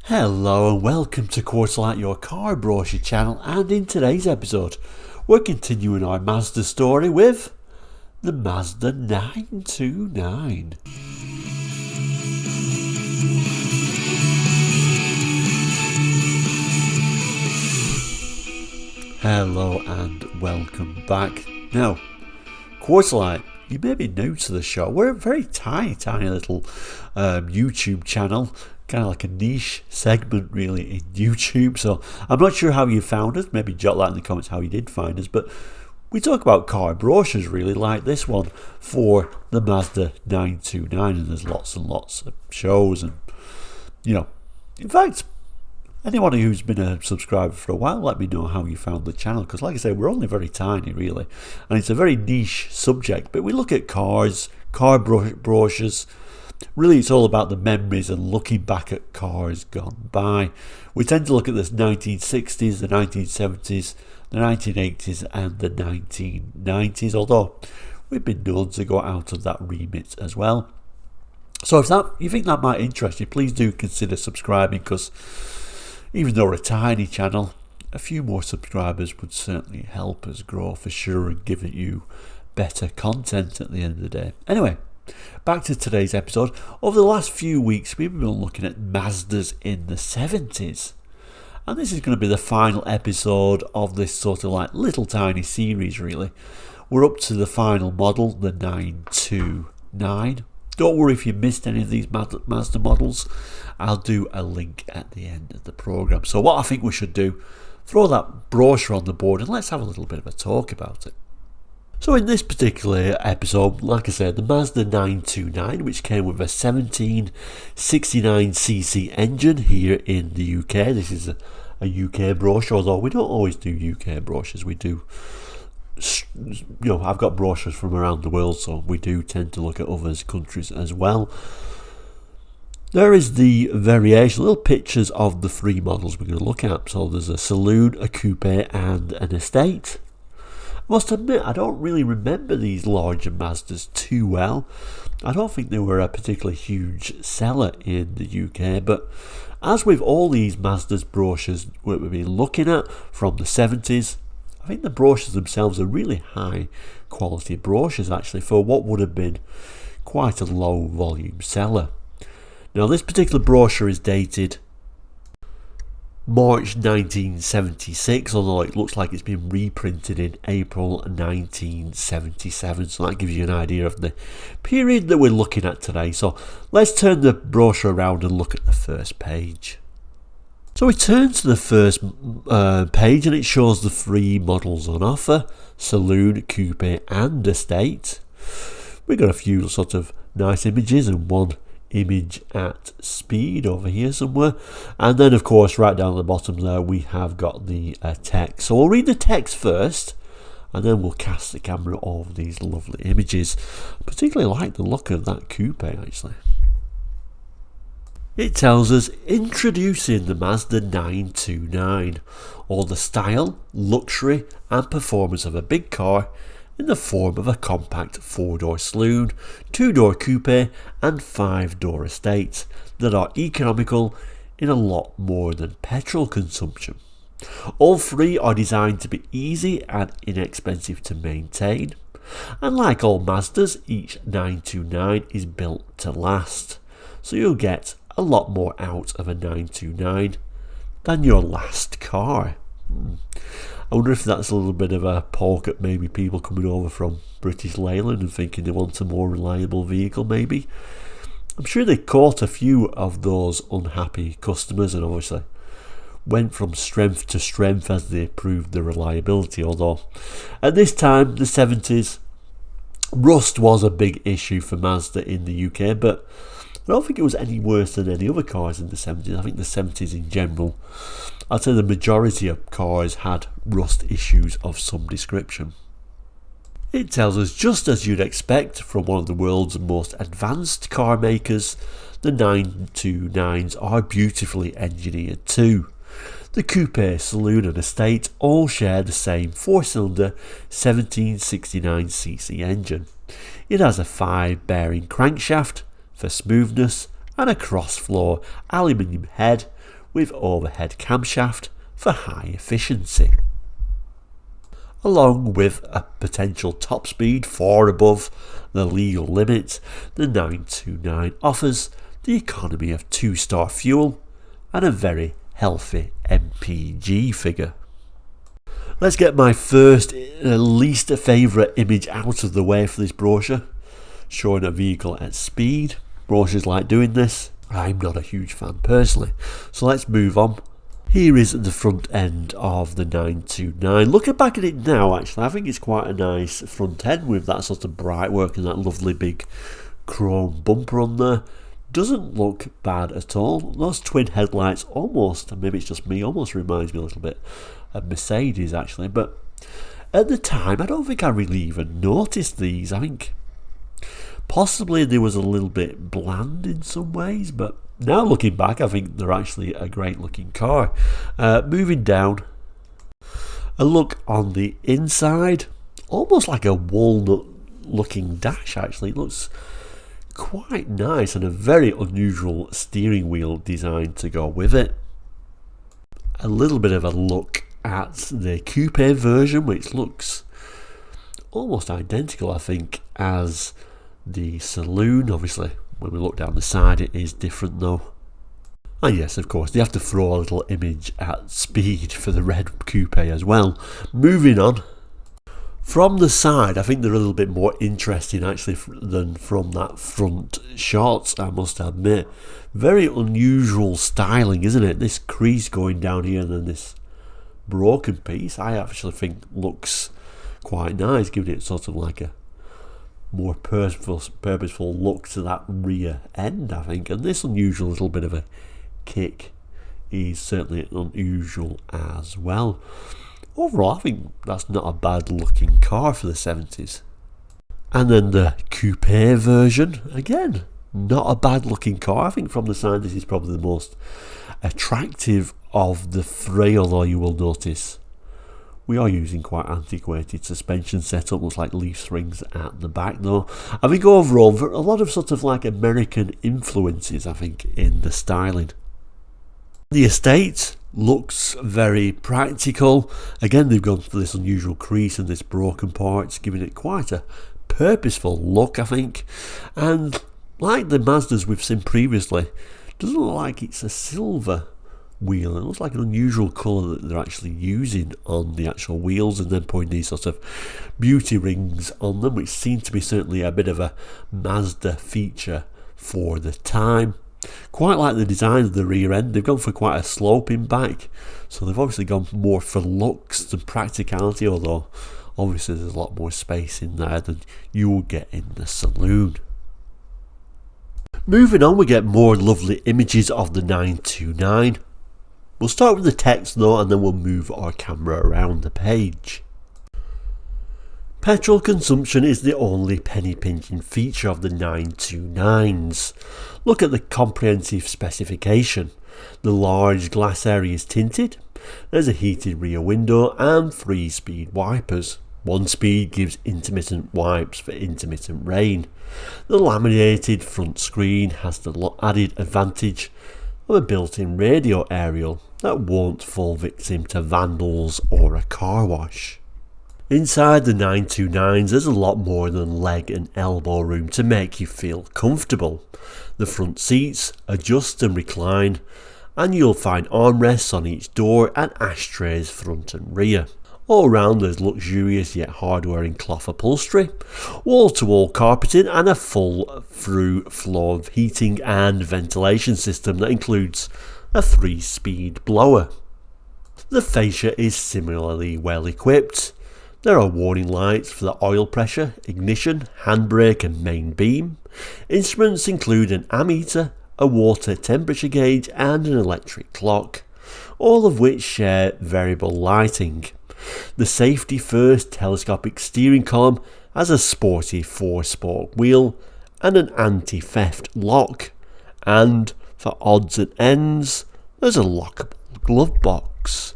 Hello and welcome to Quarterlight, your car brochure channel, and in today's episode we're continuing our Mazda story with the Mazda 929. Hello and welcome back. Now, Quarterlight, you may be new to the show. We're a very tiny little YouTube channel, kind of like a niche segment really in YouTube. So I'm not sure how you found us. Maybe jot that in the comments how you did find us. But we talk about car brochures really, like this one for the Mazda 929, and there's lots and lots of shows. And in fact, anyone who's been a subscriber for a while, let me know how you found the channel, because like I say, we're only very tiny really, and it's a very niche subject, but we look at cars, brochures. Really, it's all about the memories and looking back at cars gone by. We tend to look at the 1960s, the 1970s, the 1980s and the 1990s, although we've been known to go out of that remit as well. So if you think that might interest you, please do consider subscribing, because even though we're a tiny channel, a few more subscribers would certainly help us grow for sure and give you better content at the end of the day. Anyway, back to today's episode. Over the last few weeks, we've been looking at Mazdas in the 70s. And this is going to be the final episode of this sort of like little tiny series really. We're up to the final model, the 929. Don't worry if you missed any of these Mazda models. I'll do a link at the end of the programme. So what I think we should do, throw that brochure on the board and let's have a little bit of a talk about it. So in this particular episode, like I said, the Mazda 929, which came with a 1769cc engine here in the UK. This is a UK brochure, although we don't always do UK brochures. We do, I've got brochures from around the world, so we do tend to look at other countries as well. There is the variation, little pictures of the three models we're going to look at. So there's a saloon, a coupe and an estate. I must admit, I don't really remember these larger Mazdas too well. I don't think they were a particularly huge seller in the UK, but as with all these Mazdas brochures we've been looking at from the 70s, I think the brochures themselves are really high quality brochures actually for what would have been quite a low volume seller. Now this particular brochure is dated March 1976, although it looks like it's been reprinted in April 1977, so that gives you an idea of the period that we're looking at today. So let's turn the brochure around and look at the first page. So we turn to the first page and it shows the three models on offer: saloon, coupe and estate. We've got a few sort of nice images and one image at speed over here somewhere, and then of course right down at the bottom there we have got the text. So we'll read the text first and then we'll cast the camera over these lovely images. I particularly like the look of that coupe actually. It tells us, introducing the Mazda 929, all the style, luxury and performance of a big car in the form of a compact 4-door saloon, 2-door coupe and 5-door estate that are economical in a lot more than petrol consumption. All three are designed to be easy and inexpensive to maintain, and like all Mazdas, each 929 is built to last, so you'll get a lot more out of a 929 than your last car. I wonder if that's a little bit of a poke at maybe people coming over from British Leyland and thinking they want a more reliable vehicle maybe. I'm sure they caught a few of those unhappy customers and obviously went from strength to strength as they proved the reliability, although at this time, the 70s, rust was a big issue for Mazda in the UK, but I don't think it was any worse than any other cars in the 70s. I think the 70s in general, I'd say the majority of cars had rust issues of some description. It tells us, just as you'd expect from one of the world's most advanced car makers, the 929s are beautifully engineered too. The coupe, saloon and estate all share the same 4-cylinder 1769cc engine. It has a 5-bearing crankshaft for smoothness and a cross-floor aluminium head with overhead camshaft for high efficiency. Along with a potential top speed far above the legal limit, the 929 offers the economy of 2-star fuel and a very healthy MPG figure. Let's get my first least favourite image out of the way for this brochure, showing a vehicle at speed. Brochures like doing this. I'm not a huge fan personally, so let's move on. Here is the front end of the 929. Looking back at it now, actually, I think it's quite a nice front end with that sort of bright work and that lovely big chrome bumper on there. Doesn't look bad at all. Those twin headlights almost, maybe it's just me, almost reminds me a little bit of Mercedes actually, but at the time I don't think I really even noticed these. I think possibly they was a little bit bland in some ways, but now looking back I think they're actually a great looking car. Moving down, a look on the inside, almost like a walnut looking dash actually. It looks quite nice and a very unusual steering wheel design to go with it. A little bit of a look at the Coupe version, which looks almost identical I think as the saloon. Obviously when we look down the side it is different though. And yes, of course they have to throw a little image at speed for the red Coupe as well. Moving on. From the side, I think they're a little bit more interesting actually than from that front shot, I must admit. Very unusual styling, isn't it? This crease going down here and then this broken piece, I actually think looks quite nice, giving it sort of like a more purposeful look to that rear end, I think. And this unusual little bit of a kick is certainly unusual as well. Overall, I think that's not a bad looking car for the 70s. And then the Coupe version, again, not a bad looking car. I think from the side this is probably the most attractive of the three, although you will notice we are using quite antiquated suspension setup, looks like leaf springs at the back though. I think overall, a lot of sort of like American influences, I think, in the styling. The estate looks very practical. Again, they've gone for this unusual crease and this broken parts, giving it quite a purposeful look, I think. And like the Mazdas we've seen previously, doesn't look like it's a silver wheel. It looks like an unusual colour that they're actually using on the actual wheels and then putting these sort of beauty rings on them, which seem to be certainly a bit of a Mazda feature for the time. Quite like the design of the rear end. They've gone for quite a sloping back, so they've obviously gone more for looks than practicality, although obviously there's a lot more space in there than you will get in the saloon. Moving on, we get more lovely images of the 929. We'll start with the text though, and then we'll move our camera around the page. Petrol consumption is the only penny-pinching feature of the 929s. Look at the comprehensive specification. The large glass area is tinted, there's a heated rear window and 3-speed wipers. 1 speed gives intermittent wipes for intermittent rain. The laminated front screen has the added advantage of a built-in radio aerial that won't fall victim to vandals or a car wash. Inside the 929s there's a lot more than leg and elbow room to make you feel comfortable. The front seats adjust and recline, and you'll find armrests on each door and ashtrays front and rear. All round there's luxurious yet hard-wearing cloth upholstery, wall-to-wall carpeting and a full through floor heating and ventilation system that includes a 3-speed blower. The fascia is similarly well equipped. There are warning lights for the oil pressure, ignition, handbrake and main beam. Instruments include an ammeter, a water temperature gauge and an electric clock, all of which share variable lighting. The safety first telescopic steering column has a sporty 4-spoke wheel and an anti-theft lock, and for odds and ends there's a lockable glove box.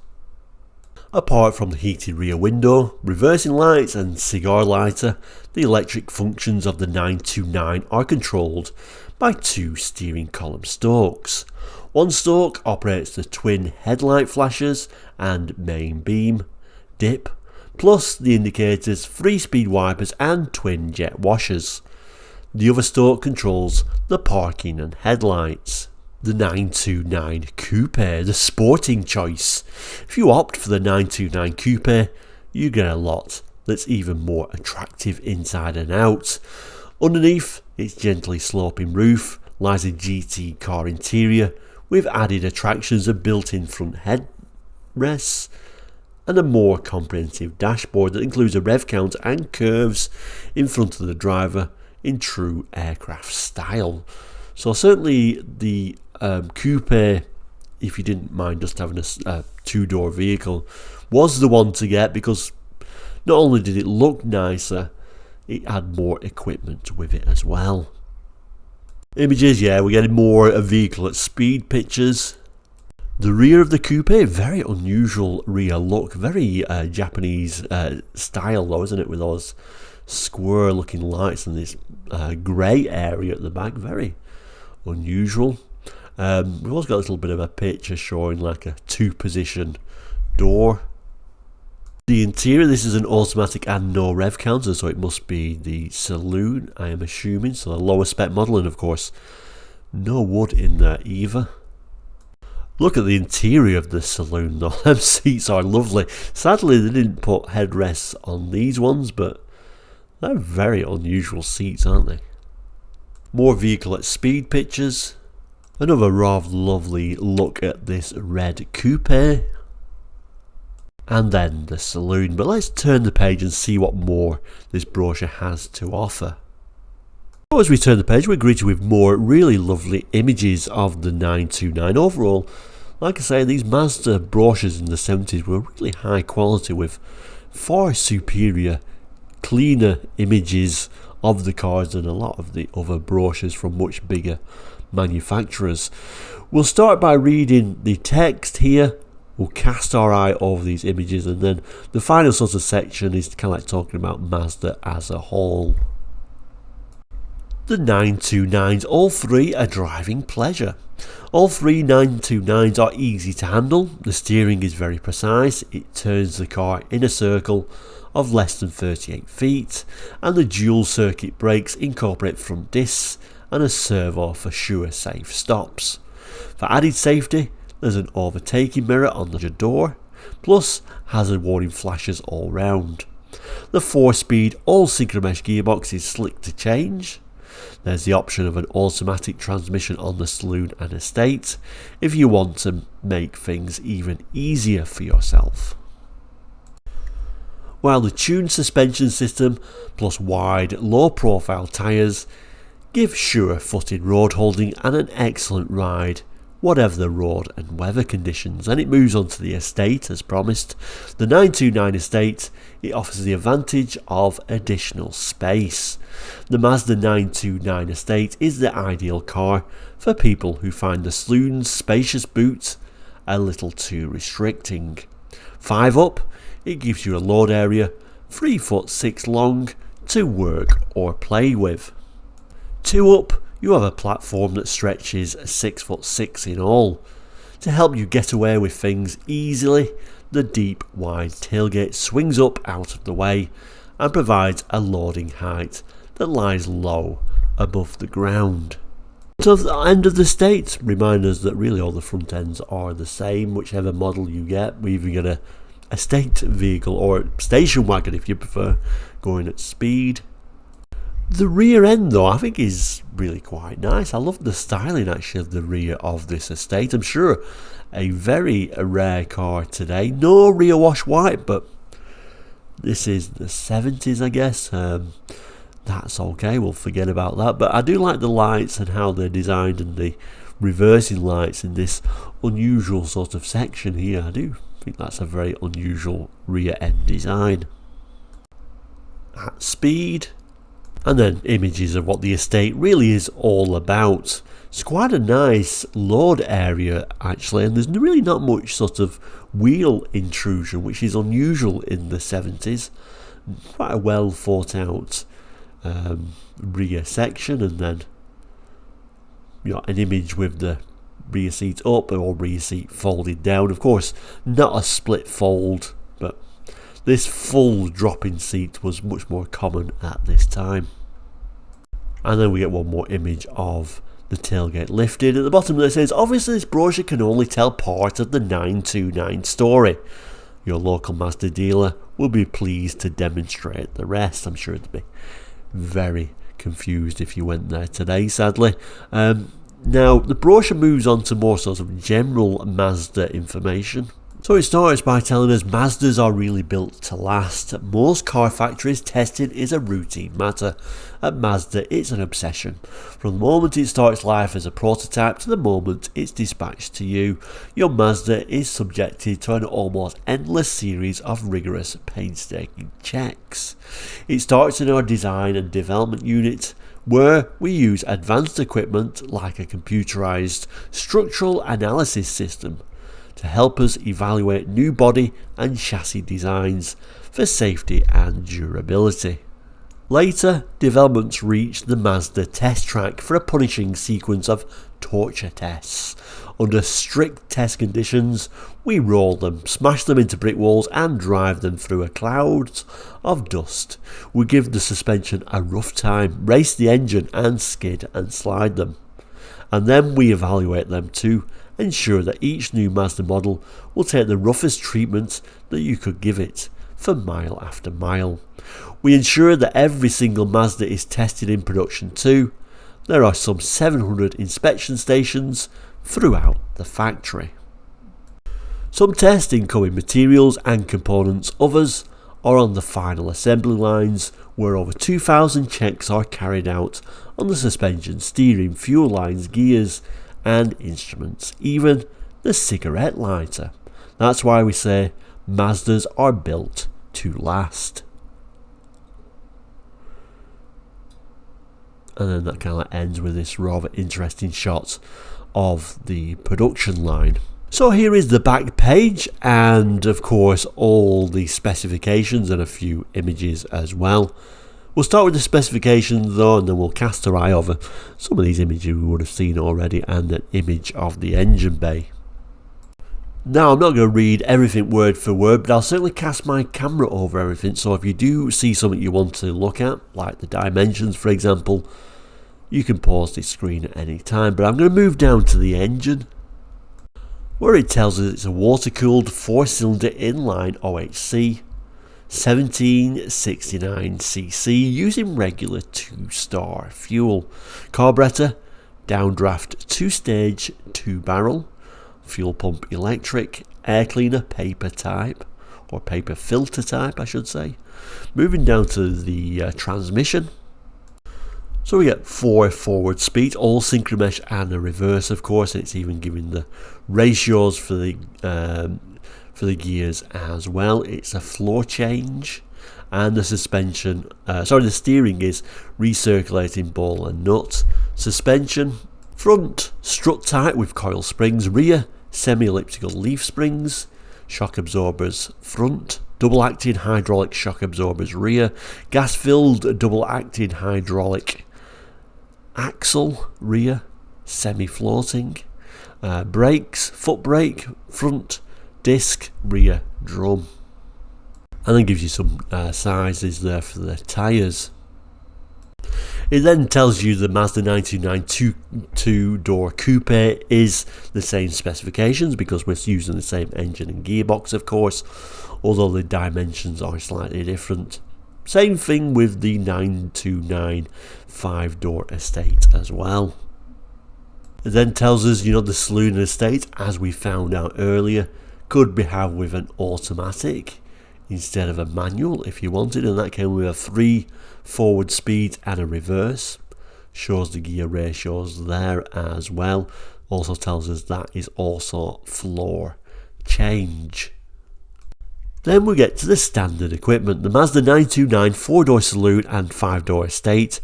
Apart from the heated rear window, reversing lights and cigar lighter, the electric functions of the 929 are controlled by 2 steering column stalks. One stalk operates the twin headlight flashers and main beam, dip, plus the indicators, 3-speed wipers and twin jet washers. The other stalk controls the parking and headlights. The 929 Coupe, the sporting choice. If you opt for the 929 Coupe, you get a lot that's even more attractive inside and out. Underneath its gently sloping roof lies a GT car interior with added attractions of built-in front headrests and a more comprehensive dashboard that includes a rev counter and curves in front of the driver in true aircraft style. So certainly the Coupe, if you didn't mind just having a two-door vehicle, was the one to get, because not only did it look nicer, it had more equipment with it as well. Images, yeah, we're getting more vehicle at speed pictures. The rear of the Coupe, very unusual rear look, very Japanese style though, isn't it, with those square looking lights and this grey area at the back, very unusual. We've also got a little bit of a picture showing like a 2-position door. The interior, this is an automatic and no rev counter, so it must be the saloon, I am assuming, so a lower spec model, and of course no wood in there either. Look at the interior of the saloon though, them seats are lovely. Sadly they didn't put headrests on these ones, but they're very unusual seats, aren't they? More vehicle at speed pictures. Another rather lovely look at this red Coupe. And then the saloon. But let's turn the page and see what more this brochure has to offer. As we turn the page, we're greeted with more really lovely images of the 929. Overall, like I say, these Mazda brochures in the 70s were really high quality with far superior, cleaner images of the cars than a lot of the other brochures from much bigger manufacturers. We'll start by reading the text here. We'll cast our eye over these images, and then the final sort of section is kind of like talking about Mazda as a whole. The 929s, all three are driving pleasure. All three 929s are easy to handle. The steering is very precise. It turns the car in a circle of less than 38 feet, and the dual circuit brakes incorporate front discs and a servo for sure safe stops. For added safety, there's an overtaking mirror on the door, plus hazard warning flashes all round. The 4-speed all synchromesh gearbox is slick to change. There's the option of an automatic transmission on the saloon and estate if you want to make things even easier for yourself. While the tuned suspension system plus wide low profile tyres give sure-footed road holding and an excellent ride whatever the road and weather conditions. And it moves on to the estate as promised. The 929 estate, it offers the advantage of additional space. The Mazda 929 estate is the ideal car for people who find the saloon's spacious boot a little too restricting. 5 up, it gives you a load area 3'6" long to work or play with. 2 up, you have a platform that stretches 6'6" in all. To help you get away with things easily, the deep, wide tailgate swings up out of the way and provides a loading height that lies low above the ground. So the end of the state, remind us that really all the front ends are the same, whichever model you get. We even get a estate vehicle or station wagon if you prefer going at speed. The rear end though I think is really quite nice. I love the styling actually of the rear of this estate. I'm sure a very rare car today. No rear wash white, but this is the 70s I guess. That's okay, we'll forget about that. But I do like the lights and how they're designed and the reversing lights in this unusual sort of section here. I do think that's a very unusual rear end design. At speed, and then images of what the estate really is all about. It's quite a nice load area actually, and there's really not much sort of wheel intrusion, which is unusual in the 70s. Quite a well thought out rear section, and then you know, an image with the rear seat up or rear seat folded down. Of course, not a split fold, but this full drop-in seat was much more common at this time. And then we get one more image of the tailgate lifted. At the bottom it says, obviously this brochure can only tell part of the 929 story. Your local Mazda dealer will be pleased to demonstrate the rest. I'm sure it'd be very confused if you went there today, sadly. Now, the brochure moves on to more sort of general Mazda information. So it starts by telling us Mazdas are really built to last. At most car factories, testing is a routine matter. At Mazda, it's an obsession. From the moment it starts life as a prototype to the moment it's dispatched to you, your Mazda is subjected to an almost endless series of rigorous, painstaking checks. It starts in our design and development unit, where we use advanced equipment like a computerized structural analysis system to help us evaluate new body and chassis designs for safety and durability. Later, developments reached the Mazda test track for a punishing sequence of torture tests. Under strict test conditions, we roll them, smash them into brick walls and drive them through a cloud of dust. We give the suspension a rough time, race the engine and skid and slide them. And then we evaluate them to ensure that each new Mazda model will take the roughest treatment that you could give it for mile after mile. We ensure that every single Mazda is tested in production too. There are some 700 inspection stations throughout the factory. Some test incoming materials and components, others are on the final assembly lines, where over 2,000 checks are carried out on the suspension, steering, fuel lines, gears and instruments, even the cigarette lighter. That's why we say Mazdas are built to last. And then that kind of ends with this rather interesting shot of the production line. So here is the back page, and of course all the specifications and a few images as well. We'll start with the specifications though, and then we'll cast our eye over some of these images we would have seen already, and an image of the engine bay. Now, I'm not going to read everything word for word, but I'll certainly cast my camera over everything, so if you do see something you want to look at, like the dimensions for example, you can pause this screen at any time. But I'm going to move down to the engine, where it tells us it's a water-cooled 4-cylinder inline OHC 1769cc using regular 2-star fuel. Carburetor, downdraft 2-stage 2-barrel, fuel pump electric, air cleaner paper type, or paper filter type I should say. Moving down to the transmission. So we get 4 forward speed, all synchromesh and a reverse of course, and it's even giving the ratios for the gears as well. It's a floor change, and the suspension, the steering is recirculating ball and nut. Suspension, front strut type with coil springs, rear semi-elliptical leaf springs, shock absorbers front, double acting hydraulic shock absorbers rear, gas filled double acting hydraulic axle rear, semi-floating, brakes, foot brake front, disc rear drum, and then gives you some sizes there for the tyres. It then tells you the Mazda 929 two-door coupe is the same specifications because we're using the same engine and gearbox of course, although the dimensions are slightly different. Same thing with the 929 5-door estate as well. It then tells us, the saloon estate, as we found out earlier, could be had with an automatic instead of a manual if you wanted, and that came with a 3 forward speed and a reverse. Shows the gear ratios there as well. Also tells us that is also floor change. Then we get to the standard equipment. The Mazda 929 4-door saloon and 5-door estate.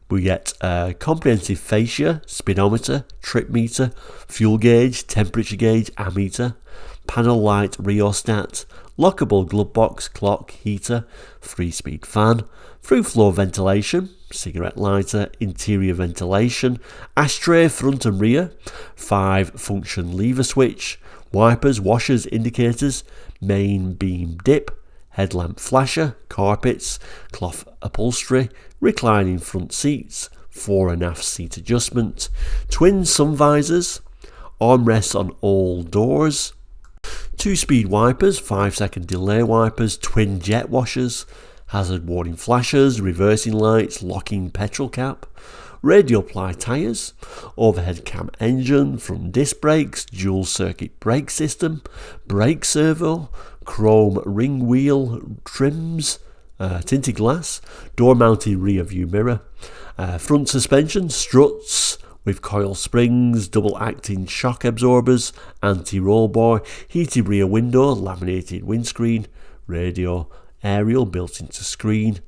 We get a comprehensive fascia, speedometer, trip meter, fuel gauge, temperature gauge, ammeter, panel light rheostat, lockable glove box, clock, heater, 3-speed fan, through floor ventilation, cigarette lighter, interior ventilation, ashtray front and rear, 5 function lever switch, wipers, washers, indicators, main beam dip, headlamp flasher, carpets, cloth upholstery, reclining front seats, fore and aft seat adjustment, twin sun visors, armrests on all doors, 2-speed wipers, 5-second delay wipers, twin jet washers, hazard warning flashers, reversing lights, locking petrol cap, radial ply tyres, overhead cam engine, front disc brakes, dual circuit brake system, brake servo, chrome ring wheel trims, tinted glass, door mounted rear view mirror, front suspension, struts with coil springs, double acting shock absorbers, anti-roll bar, heated rear window, laminated windscreen, radio, aerial built into screen,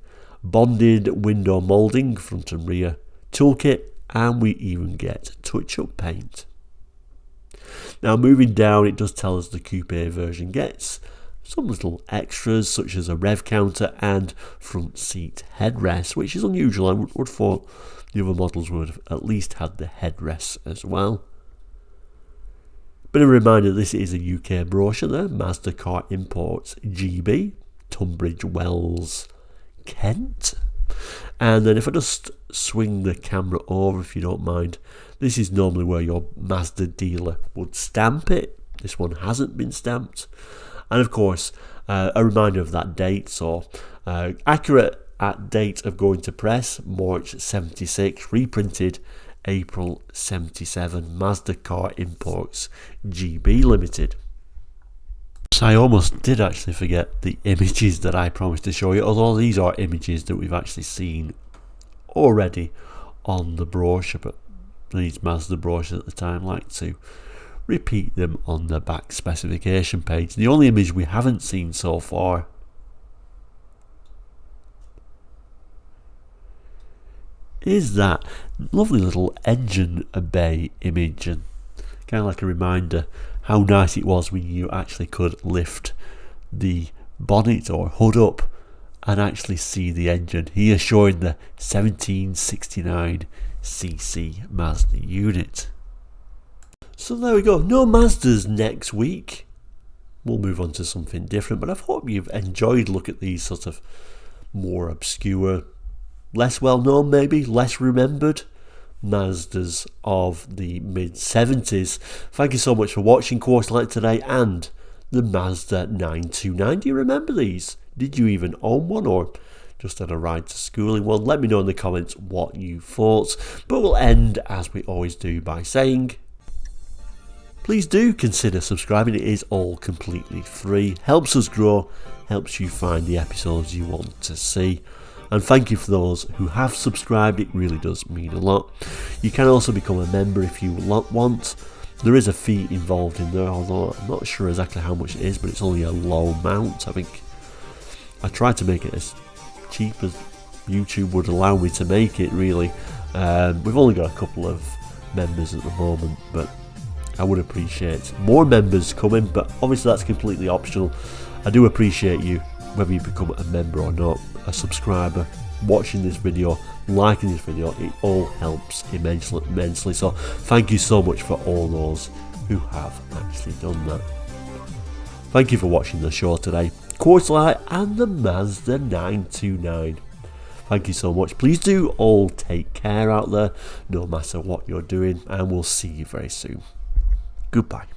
bonded window moulding front and rear, toolkit, and we even get touch-up paint. Now moving down, it does tell us the Coupe version gets some little extras such as a rev counter and front seat headrest, which is unusual. I would have thought the other models would have at least had the headrests as well. But a reminder, this is a UK brochure there, Mazda Car Imports GB, Tunbridge Wells, Kent. And then if I just swing the camera over, if you don't mind, this is normally where your Mazda dealer would stamp it. This one hasn't been stamped. And of course, a reminder of that date. So accurate at date of going to press, March 76, reprinted April 77, Mazda Car Imports GB Limited. So I almost did actually forget the images that I promised to show you, although these are images that we've actually seen already on the brochure, but these Mazda brochures at the time like to repeat them on the back specification page. The only image we haven't seen so far is that lovely little engine bay image, and kind of like a reminder how nice it was when you actually could lift the bonnet or hood up and actually see the engine. Here showing the 1769cc Mazda unit. So there we go, no Mazdas next week. We'll move on to something different, but I hope you've enjoyed looking at these sort of more obscure, less well known maybe, less remembered Mazdas of the mid-70s. Thank you so much for watching Quarterlight today and the Mazda 929. Do you remember these? Did you even own one or just had a ride to school in one? Let me know in the comments what you thought. But we'll end, as we always do, by saying please do consider subscribing. It is all completely free, helps us grow, helps you find the episodes you want to see. And thank you for those who have subscribed, it really does mean a lot. You can also become a member if you want. There is a fee involved in there, although I'm not sure exactly how much it is, but it's only a low amount. I think I tried to make it as cheap as YouTube would allow me to make it, really. We've only got a couple of members at the moment, but I would appreciate more members coming, but obviously that's completely optional. I do appreciate you, whether you become a member or not, a subscriber, watching this video, liking this video. It all helps immensely. So thank you so much for all those who have actually done that. Thank you for watching the show today, Quarterlight and the Mazda 929. Thank you so much. Please do all take care out there, no matter what you're doing, and we'll see you very soon. Goodbye.